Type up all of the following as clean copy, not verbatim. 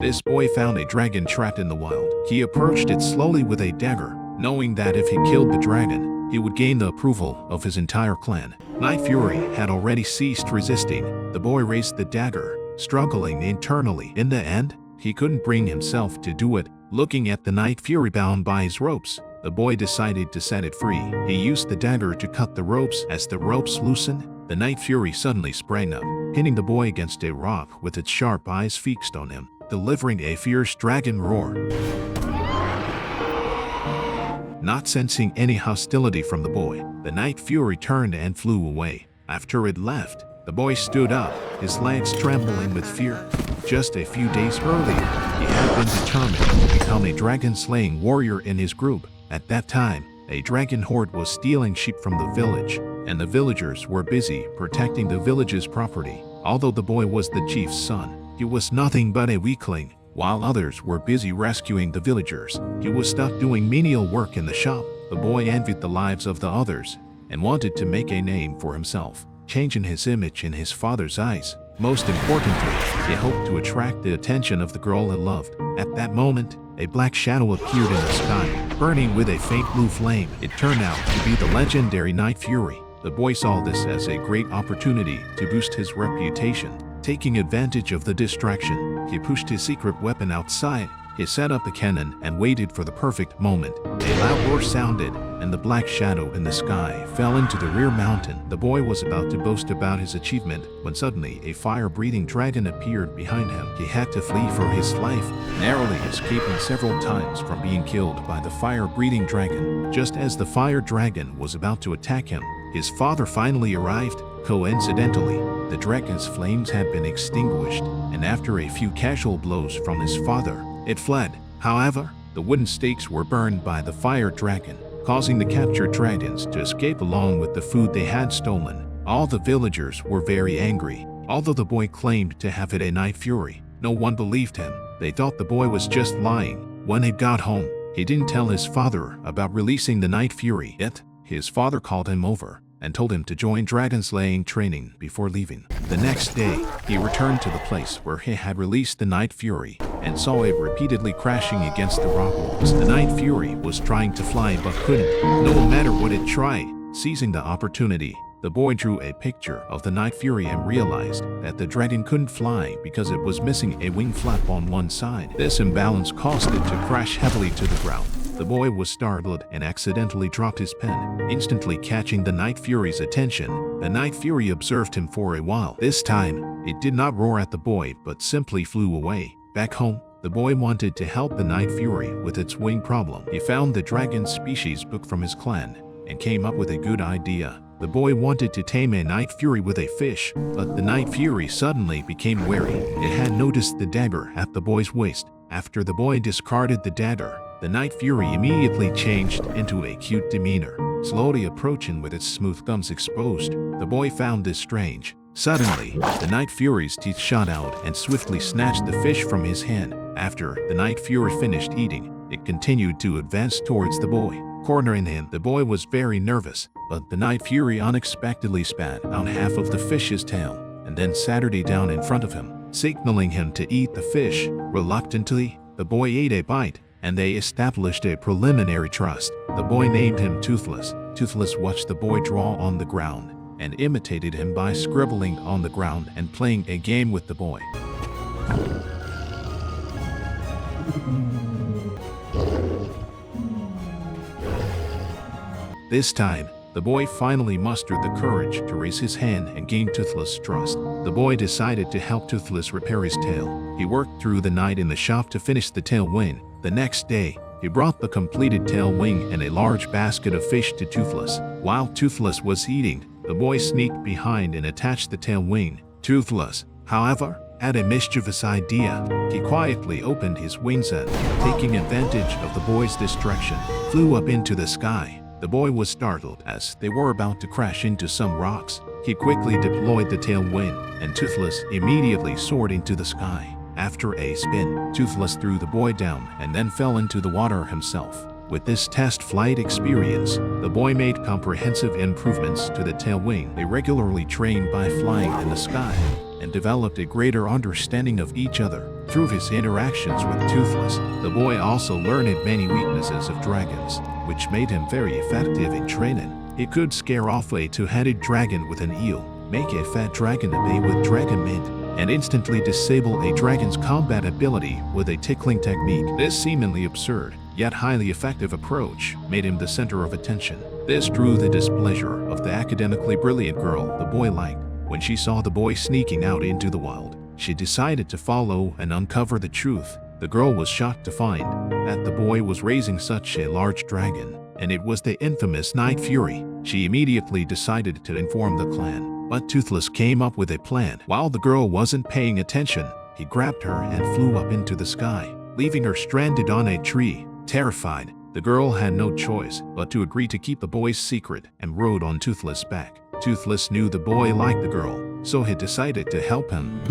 This boy found a dragon trapped in the wild. He approached it slowly with a dagger, knowing that if he killed the dragon, he would gain the approval of his entire clan. Night Fury had already ceased resisting. The boy raised the dagger, struggling internally. In the end, he couldn't bring himself to do it. Looking at the Night Fury bound by his ropes, the boy decided to set it free. He used the dagger to cut the ropes. As the ropes loosened, the Night Fury suddenly sprang up, hitting the boy against a rock with its sharp eyes fixed on him, delivering a fierce dragon roar. Not sensing any hostility from the boy, the Night Fury turned and flew away. After it left, the boy stood up, his legs trembling with fear. Just a few days earlier, he had been determined to become a dragon-slaying warrior in his group. At that time, a dragon horde was stealing sheep from the village, and the villagers were busy protecting the village's property. Although the boy was the chief's son, he was nothing but a weakling. While others were busy rescuing the villagers, he was stuck doing menial work in the shop. The boy envied the lives of the others and wanted to make a name for himself, changing his image in his father's eyes. Most importantly, he hoped to attract the attention of the girl he loved. At that moment, a black shadow appeared in the sky, burning with a faint blue flame. It turned out to be the legendary Night Fury. The boy saw this as a great opportunity to boost his reputation. Taking advantage of the distraction, he pushed his secret weapon outside. He set up the cannon and waited for the perfect moment. A loud roar sounded, and the black shadow in the sky fell into the rear mountain. The boy was about to boast about his achievement when suddenly a fire-breathing dragon appeared behind him. He had to flee for his life, narrowly escaping several times from being killed by the fire-breathing dragon. Just as the fire dragon was about to attack him, his father finally arrived. Coincidentally, the dragon's flames had been extinguished, and after a few casual blows from his father, it fled. However, the wooden stakes were burned by the fire dragon, causing the captured dragons to escape along with the food they had stolen. All the villagers were very angry. Although the boy claimed to have hit a Night Fury, no one believed him. They thought the boy was just lying. When he got home, he didn't tell his father about releasing the Night Fury. Yet, his father called him over and told him to join dragon slaying training before leaving. The next day, he returned to the place where he had released the Night Fury and saw it repeatedly crashing against the rock walls. The Night Fury was trying to fly but couldn't, no matter what it tried. Seizing the opportunity, the boy drew a picture of the Night Fury and realized that the dragon couldn't fly because it was missing a wing flap on one side. This imbalance caused it to crash heavily to the ground. The boy was startled and accidentally dropped his pen, instantly catching the Night Fury's attention. The Night Fury observed him for a while. This time, it did not roar at the boy but simply flew away. Back home, the boy wanted to help the Night Fury with its wing problem. He found the dragon species book from his clan and came up with a good idea. The boy wanted to tame a Night Fury with a fish, but the Night Fury suddenly became wary. It had noticed the dagger at the boy's waist. After the boy discarded the dagger, the Night Fury immediately changed into a cute demeanor, slowly approaching with its smooth gums exposed. The boy found this strange. Suddenly, the Night Fury's teeth shot out and swiftly snatched the fish from his hand. After the Night Fury finished eating, it continued to advance towards the boy. Cornering him, the boy was very nervous, but the Night Fury unexpectedly spat out half of the fish's tail and then sat it down in front of him, signaling him to eat the fish. Reluctantly, the boy ate a bite, and they established a preliminary trust. The boy named him Toothless. Toothless watched the boy draw on the ground and imitated him by scribbling on the ground and playing a game with the boy. This time, the boy finally mustered the courage to raise his hand and gain Toothless' trust. The boy decided to help Toothless repair his tail. He worked through the night in the shop to finish the tail wing. The next day, he brought the completed tail wing and a large basket of fish to Toothless. While Toothless was eating, the boy sneaked behind and attached the tail wing. Toothless, however, had a mischievous idea. He quietly opened his wings and, taking advantage of the boy's distraction, flew up into the sky. The boy was startled as they were about to crash into some rocks. He quickly deployed the tail wing, and Toothless immediately soared into the sky. After a spin, Toothless threw the boy down and then fell into the water himself. With this test flight experience, the boy made comprehensive improvements to the tail wing. They regularly trained by flying in the sky and developed a greater understanding of each other. Through his interactions with Toothless, the boy also learned many weaknesses of dragons, which made him very effective in training. He could scare off a two-headed dragon with an eel, make a fat dragon obey with dragon mint, and instantly disable a dragon's combat ability with a tickling technique. This seemingly absurd, yet highly effective approach made him the center of attention. This drew the displeasure of the academically brilliant girl the boy liked. When she saw the boy sneaking out into the wild, she decided to follow and uncover the truth. The girl was shocked to find that the boy was raising such a large dragon, and it was the infamous Night Fury. She immediately decided to inform the clan, but Toothless came up with a plan. While the girl wasn't paying attention, he grabbed her and flew up into the sky, leaving her stranded on a tree. Terrified, the girl had no choice but to agree to keep the boy's secret and rode on Toothless' back. Toothless knew the boy liked the girl, so he decided to help him.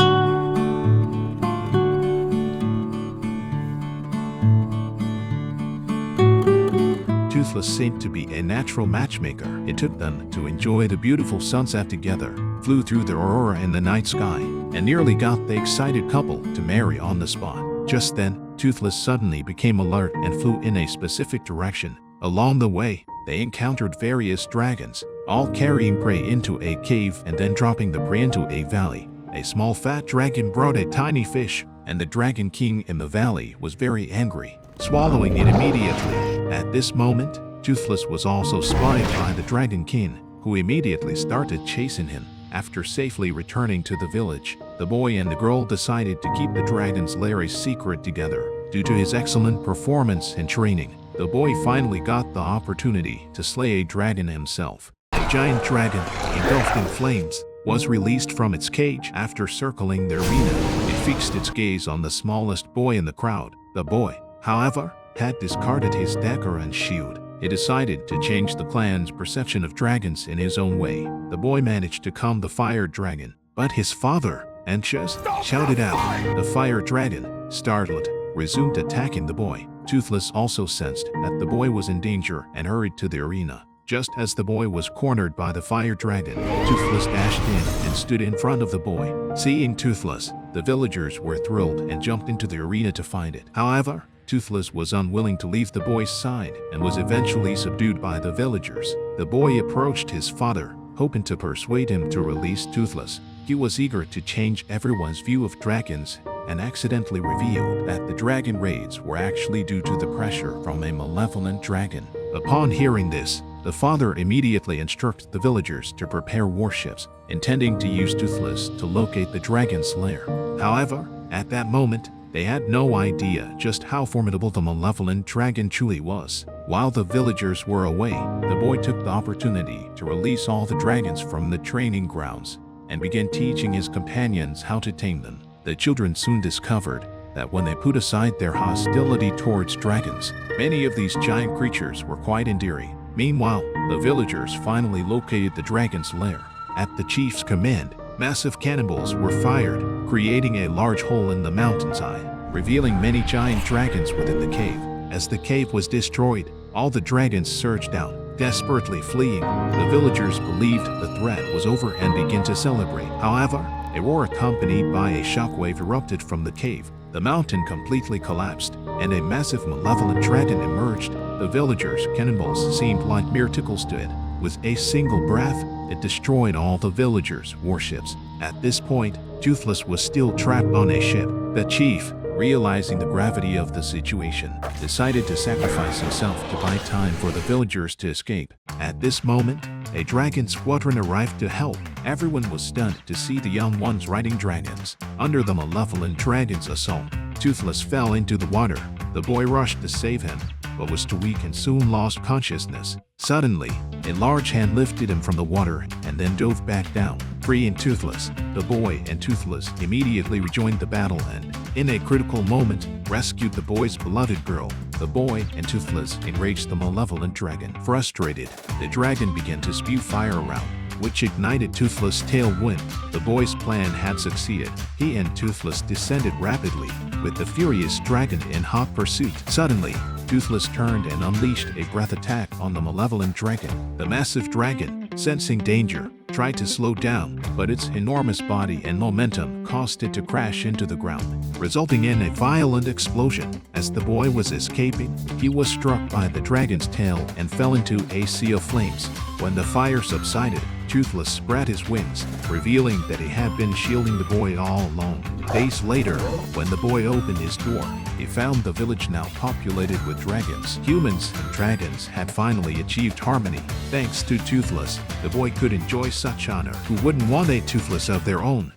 Toothless seemed to be a natural matchmaker. It took them to enjoy the beautiful sunset together, flew through the aurora in the night sky, and nearly got the excited couple to marry on the spot. Just then, Toothless suddenly became alert and flew in a specific direction. Along the way, they encountered various dragons, all carrying prey into a cave and then dropping the prey into a valley. A small fat dragon brought a tiny fish, and the Dragon King in the valley was very angry, swallowing it immediately. At this moment, Toothless was also spotted by the Dragon King, who immediately started chasing him. After safely returning to the village, the boy and the girl decided to keep the dragon's lair a secret together. Due to his excellent performance and training, the boy finally got the opportunity to slay a dragon himself. A giant dragon, engulfed in flames, was released from its cage. After circling the arena, it fixed its gaze on the smallest boy in the crowd. The boy, however, had discarded his dagger and shield. He decided to change the clan's perception of dragons in his own way. The boy managed to calm the fire dragon, but his father, anxious, shouted out. The fire dragon, startled, resumed attacking the boy. Toothless also sensed that the boy was in danger and hurried to the arena. Just as the boy was cornered by the fire dragon, Toothless dashed in and stood in front of the boy. Seeing Toothless, the villagers were thrilled and jumped into the arena to find it. However, Toothless was unwilling to leave the boy's side and was eventually subdued by the villagers. The boy approached his father, hoping to persuade him to release Toothless. He was eager to change everyone's view of dragons and accidentally revealed that the dragon raids were actually due to the pressure from a malevolent dragon. Upon hearing this, the father immediately instructed the villagers to prepare warships, intending to use Toothless to locate the dragon's lair. However, at that moment, they had no idea just how formidable the malevolent dragon truly was. While the villagers were away, the boy took the opportunity to release all the dragons from the training grounds and began teaching his companions how to tame them. The children soon discovered that when they put aside their hostility towards dragons, many of these giant creatures were quite endearing. Meanwhile, the villagers finally located the dragon's lair. At the chief's command, massive cannonballs were fired, creating a large hole in the mountainside, revealing many giant dragons within the cave. As the cave was destroyed, all the dragons surged out, desperately fleeing. The villagers believed the threat was over and began to celebrate. However, a roar accompanied by a shockwave erupted from the cave. The mountain completely collapsed, and a massive malevolent dragon emerged. The villagers' cannonballs seemed like mere tickles to it. With a single breath, it destroyed all the villagers' warships. At this point, Toothless was still trapped on a ship. The chief, realizing the gravity of the situation, decided to sacrifice himself to buy time for the villagers to escape. At this moment, a dragon squadron arrived to help. Everyone was stunned to see the young ones riding dragons. Under the malevolent dragon's assault, Toothless fell into the water. The boy rushed to save him, but was too weak and soon lost consciousness. Suddenly, a large hand lifted him from the water and then dove back down, freeing Toothless. The boy and Toothless immediately rejoined the battle and, in a critical moment, rescued the boy's beloved girl. The boy and Toothless enraged the malevolent dragon. Frustrated, the dragon began to spew fire around, which ignited Toothless' tailwind. The boy's plan had succeeded. He and Toothless descended rapidly, with the furious dragon in hot pursuit. Suddenly, Toothless turned and unleashed a breath attack on the malevolent dragon. The massive dragon, sensing danger, tried to slow down, but its enormous body and momentum caused it to crash into the ground, resulting in a violent explosion. As the boy was escaping, he was struck by the dragon's tail and fell into a sea of flames. When the fire subsided, Toothless spread his wings, revealing that he had been shielding the boy all along. Days later, when the boy opened his door, he found the village now populated with dragons. Humans and dragons had finally achieved harmony. Thanks to Toothless, the boy could enjoy such honor. Who wouldn't want a Toothless of their own?